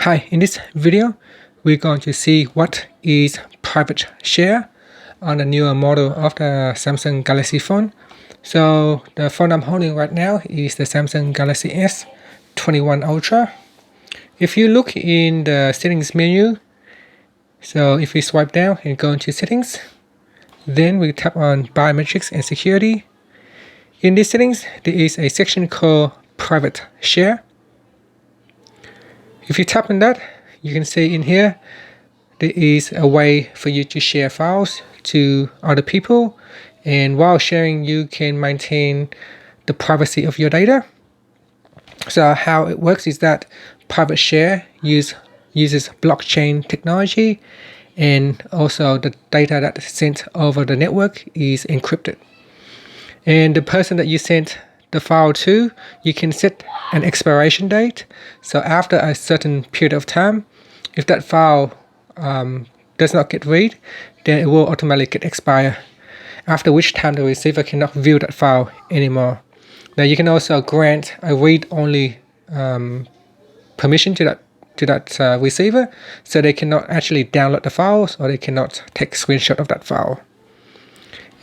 Hi, in this video, we're going to see what is private share on the newer model of the Samsung Galaxy phone. So the phone I'm holding right now is the Samsung Galaxy S21 Ultra. If you look in the settings menu, so if we swipe down and go into settings, then we tap on biometrics and security. In these settings, there is a section called private share. If you tap on that, you can see in here there is a way for you to share files to other people, and while sharing you can maintain the privacy of your data. So how it works is that private share uses blockchain technology, and also the data that's sent over the network is encrypted. And the person that you sent the file to, you can set an expiration date. So after a certain period of time, if that file does not get read, then it will automatically get expire, after which time the receiver cannot view that file anymore. Now you can also grant a read-only permission to that receiver, so they cannot actually download the files, or they cannot take a screenshot of that file.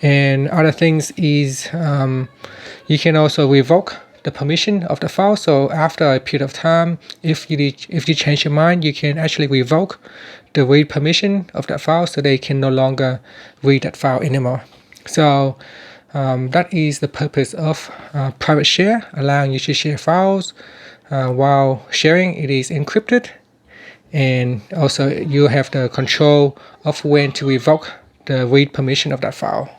And other things is you can also revoke the permission of the file. So after a period of time, if you change your mind, you can actually revoke the read permission of that file, so they can no longer read that file anymore. So that is the purpose of private share, allowing you to share files. While sharing, it is encrypted, and also you have the control of when to revoke the read permission of that file.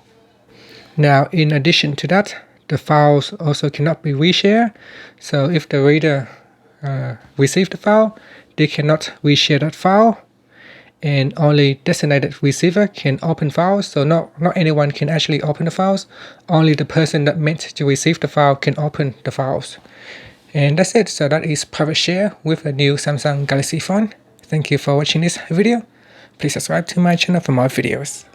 Now, in addition to that, the files also cannot be reshared. So if the reader receives the file, they cannot reshare that file, and only designated receiver can open files. So not anyone can actually open the files. Only the person that meant to receive the file can open the files. And that's it. So that is private share with the new Samsung Galaxy phone. Thank you for watching this video. Please subscribe to my channel for more videos.